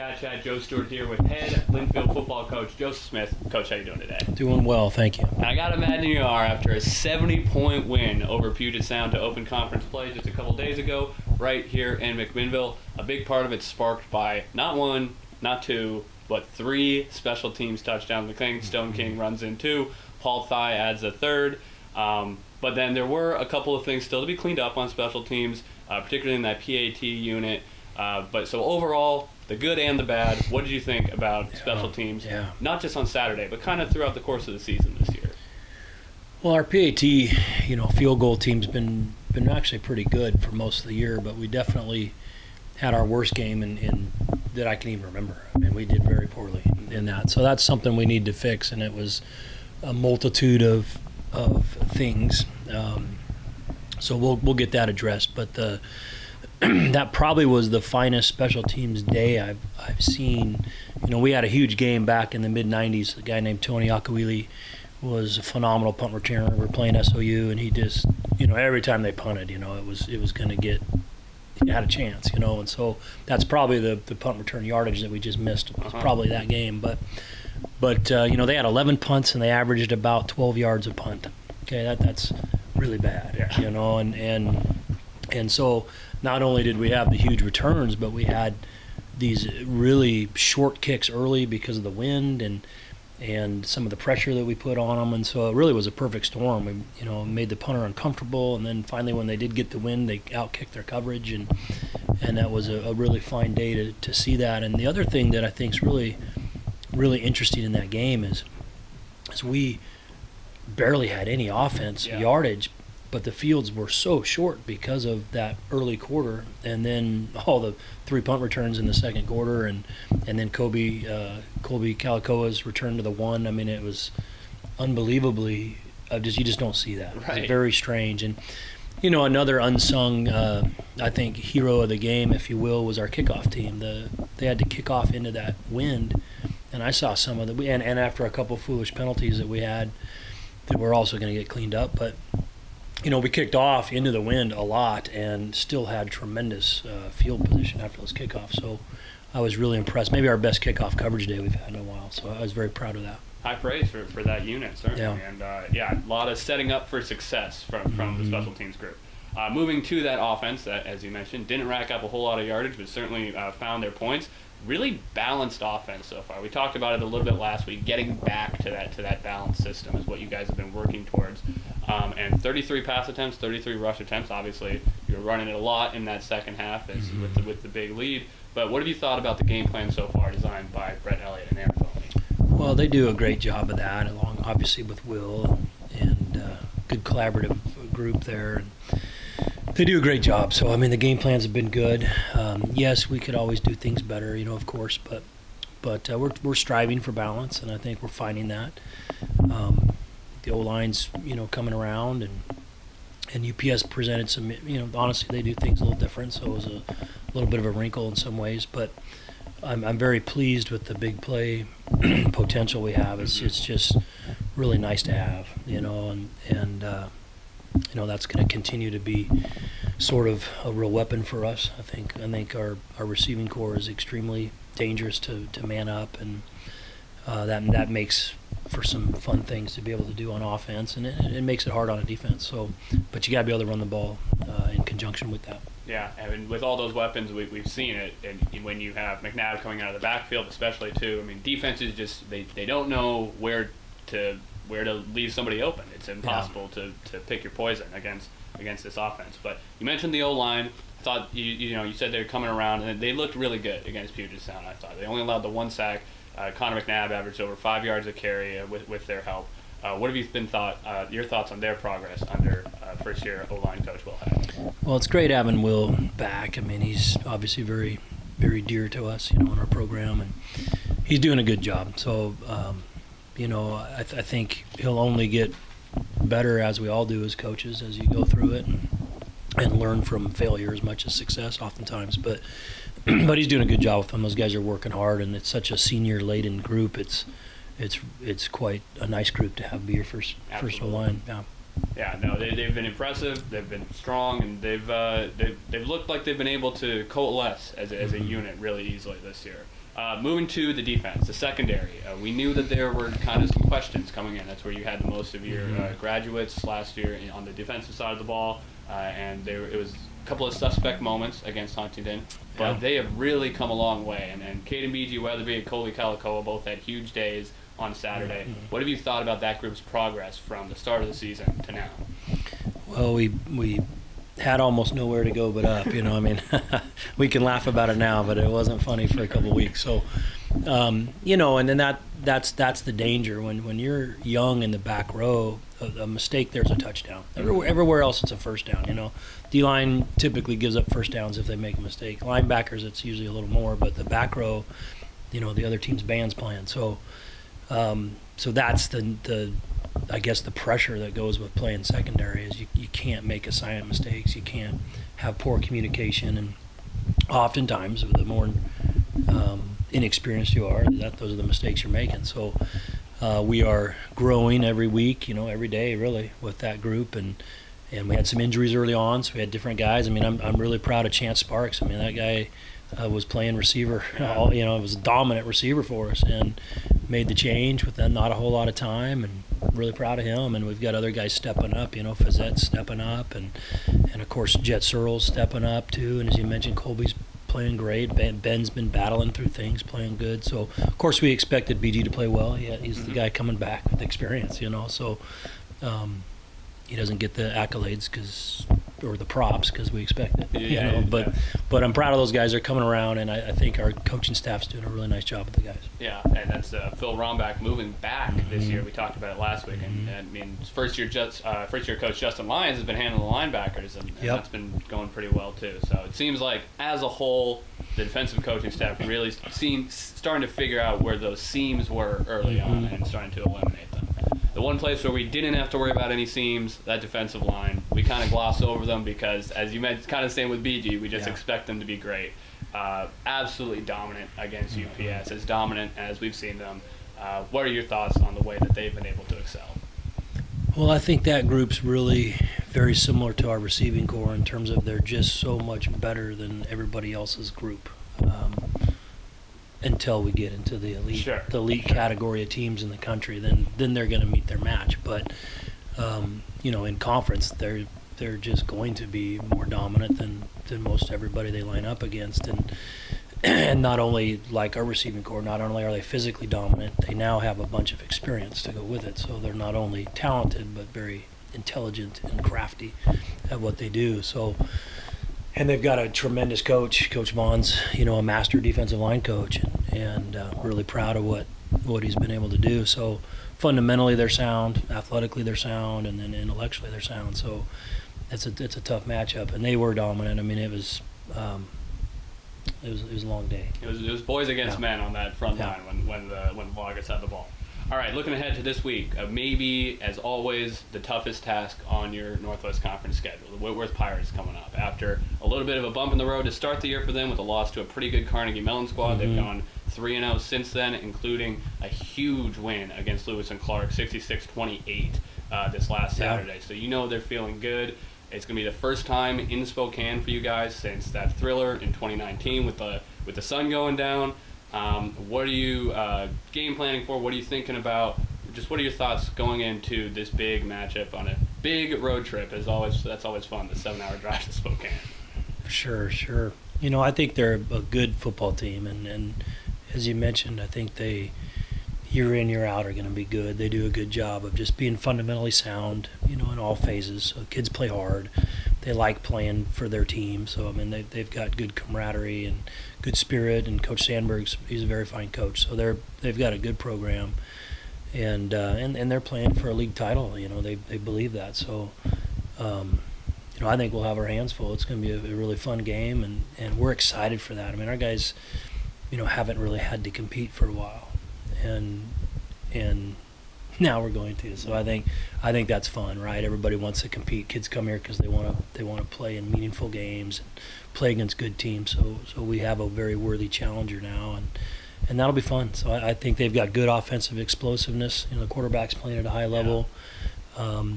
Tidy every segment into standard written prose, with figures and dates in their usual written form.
CatChat. Joe Stewart here with head Linfield football coach Joseph Smith. Coach, how you doing today? Doing well, thank you. I gotta imagine you are after a 70-point win over Puget Sound to open conference play just a couple days ago, right here in McMinnville. A big part of it sparked by not one, not two, but three special teams touchdowns. McLean Stone King runs in two. Paul Thigh adds a third. But then there were a couple of things still to be cleaned up on special teams, particularly in that PAT unit. But so overall, the good and the bad, what did you think about special teams? Not just on Saturday, but kind of throughout the course of the season this year? Well, our PAT, field goal team's been actually pretty good for most of the year, but we definitely had our worst game in that I can even remember. I mean, we did very poorly in that. So that's something we need to fix, and it was a multitude of things. So we'll get that addressed, but that probably was the finest special teams day I've seen. We had a huge game back in the mid-'90s. A guy named Tony Akawili was a phenomenal punt returner. We're playing SOU, and he just, every time they punted, it was going to get, he had a chance, and so that's probably the punt return yardage that we just missed. Was probably that game, but they had 11 punts and they averaged about 12 yards a punt. Okay, that's really bad, and so not only did we have the huge returns, but we had these really short kicks early because of the wind and some of the pressure that we put on them, and so it really was a perfect storm. We, made the punter uncomfortable, and then finally when they did get the wind, they outkicked their coverage, and that was a really fine day to see that. And the other thing that I think is really, really interesting in that game is we barely had any offense yardage, but the fields were so short because of that early quarter, and then all the three punt returns in the second quarter, and then Colby Calicoa's return to the one. I mean, it was unbelievably you just don't see that. Right. It was very strange. And another unsung I think hero of the game, if you will, was our kickoff team. They had to kick off into that wind, and I saw some of and after a couple foolish penalties that we had that were also going to get cleaned up, but we kicked off into the wind a lot and still had tremendous field position after those kickoffs. So I was really impressed. Maybe our best kickoff coverage day we've had in a while. So I was very proud of that. High praise for that unit, certainly. Yeah. And a lot of setting up for success from the special teams group. Moving to that offense that, as you mentioned, didn't rack up a whole lot of yardage, but certainly found their points. Really balanced offense so far. We talked about it a little bit last week. Getting back to that balanced system is what you guys have been working towards. And 33 pass attempts, 33 rush attempts. Obviously, you're running it a lot in that second half with the big lead. But what have you thought about the game plan so far, designed by Brett Elliott and Aaron Foley? Well, they do a great job of that, along obviously with Will and good collaborative group there. And they do a great job. So, the game plans have been good. Yes, we could always do things better, of course, but we're striving for balance, and I think we're finding that. The O-line's, coming around, and UPS presented some, honestly, they do things a little different, so it was a little bit of a wrinkle in some ways, but I'm very pleased with the big play potential we have. It's just really nice to have, and that's going to continue to be sort of a real weapon for us. I think our receiving core is extremely dangerous to man up, and that makes for some fun things to be able to do on offense, and it makes it hard on a defense. So, but you got to be able to run the ball in conjunction with that. Yeah, and with all those weapons, we've seen it. And when you have McNabb coming out of the backfield, especially too, defenses just they don't know where to leave somebody open. It's impossible to pick your poison against this offense. But you mentioned the O-line. I thought you said they're coming around, and they looked really good against Puget Sound. I thought they only allowed the one sack. Conor Mcnab averaged over 5 yards a carry with their help. What have you your thoughts on their progress under first-year O-line coach Will Hack? Well, it's great having Will back. He's obviously very, very dear to us, in our program, and he's doing a good job. So, I think he'll only get better, as we all do as coaches, as you go through it and learn from failure as much as success oftentimes. But he's doing a good job with them. Those guys are working hard, and it's such a senior-laden group. It's quite a nice group to have be your first O-line. Yeah, no, they've been impressive. They've been strong, and they've looked like they've been able to coalesce as a unit really easily this year. Moving to the defense, the secondary, we knew that there were kind of some questions coming in. That's where you had the most of your graduates last year on the defensive side of the ball, and it was a couple of suspect moments against Huntington, but they have really come a long way. And Caden Beege, Weatherby, and Coley Calicoa both had huge days on Saturday. What have you thought about that group's progress from the start of the season to now? Well, we had almost nowhere to go but up, I mean, we can laugh about it now, but it wasn't funny for a couple of weeks. So, and then that's the danger when you're young in the back row. A mistake there's a touchdown. Everywhere else it's a first down. D-line typically gives up first downs if they make a mistake. Linebackers, it's usually a little more, but the back row, the other team's band's playing. So that's the I guess the pressure that goes with playing secondary is you can't make assignment mistakes. You can't have poor communication, and oftentimes the more inexperienced you are, those are the mistakes you're making. So we are growing every week, every day really with that group, and we had some injuries early on, so we had different guys. I mean, I'm really proud of Chance Sparks. I mean, that guy was playing receiver, it was a dominant receiver for us, and made the change with not a whole lot of time, and really proud of him. And we've got other guys stepping up, Fazette's stepping up, and of course Jet Searle's stepping up too, and as you mentioned, Colby's playing great. Ben's been battling through things, playing good. So of course we expected BG to play well. He's the guy coming back with experience, so he doesn't get the accolades or the props because we expect it. But I'm proud of those guys. They're coming around, and I think our coaching staff's doing a really nice job with the guys. Yeah, and that's Phil Rombach moving back this year. We talked about it last week, and I mean, first year coach Justin Lyons has been handling the linebackers, and that's been going pretty well too. So it seems like as a whole, the defensive coaching staff really starting to figure out where those seams were early on and starting to eliminate them. The one place where we didn't have to worry about any seams, that defensive line, we kind of gloss over them because, as you mentioned, kind of same with BG, we just expect them to be great. Absolutely dominant against UPS, as dominant as we've seen them. What are your thoughts on the way that they've been able to excel? Well, I think that group's really very similar to our receiving corps in terms of they're just so much better than everybody else's group. Until we get into the elite category of teams in the country, then they're going to meet their match. But in conference, they're just going to be more dominant than most everybody they line up against. And not only like our receiving corps, not only are they physically dominant, they now have a bunch of experience to go with it. So they're not only talented but very intelligent and crafty at what they do. So. And they've got a tremendous coach, Coach Vaughn's, a master defensive line coach, and really proud of what he's been able to do. So fundamentally they're sound, athletically they're sound, and then intellectually they're sound. So it's a tough matchup, and they were dominant. I mean, it was a long day. It was boys against men on that front line when the Wildcats had the ball. All right, looking ahead to this week, maybe, as always, the toughest task on your Northwest Conference schedule. The Whitworth Pirates coming up. After a little bit of a bump in the road to start the year for them with a loss to a pretty good Carnegie Mellon squad, they've gone 3-0 since then, including a huge win against Lewis and Clark, 66-28 this last Saturday. So they're feeling good. It's going to be the first time in Spokane for you guys since that thriller in 2019 with the sun going down. What are you game planning for? What are you thinking about? Just what are your thoughts going into this big matchup on a big road trip? That's always fun, the 7-hour drive to Spokane. Sure. I think they're a good football team, and as you mentioned, I think they year in, year out are going to be good. They do a good job of just being fundamentally sound, in all phases. So kids play hard. They like playing for their team. So, I mean, they've got good camaraderie and good spirit. And Coach Sandberg's, he's a very fine coach. So they've got a good program. And they're playing for a league title. They believe that. So, I think we'll have our hands full. It's going to be a really fun game, and we're excited for that. I mean, our guys, haven't really had to compete for a while. And now we're going to. So I think that's fun, right? Everybody wants to compete. Kids come here because they want to play in meaningful games and play against good teams. So we have a very worthy challenger now, and that'll be fun. So I think they've got good offensive explosiveness. The quarterback's playing at a high level.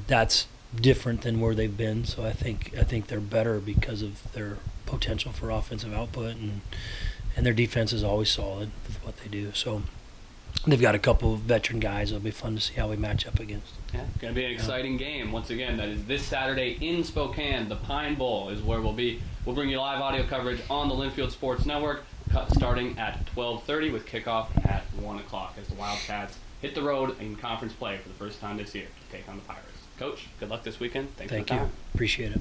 That's different than where they've been. So I think they're better because of their potential for offensive output, and their defense is always solid with what they do. So they've got a couple of veteran guys. It'll be fun to see how we match up against. Yeah, going to be an exciting game. Once again, that is this Saturday in Spokane. The Pine Bowl is where we'll be. We'll bring you live audio coverage on the Linfield Sports Network, starting at 12:30 with kickoff at 1 o'clock as the Wildcats hit the road in conference play for the first time this year to take on the Pirates. Coach, good luck this weekend. Thanks for the time. Thank you. Appreciate it.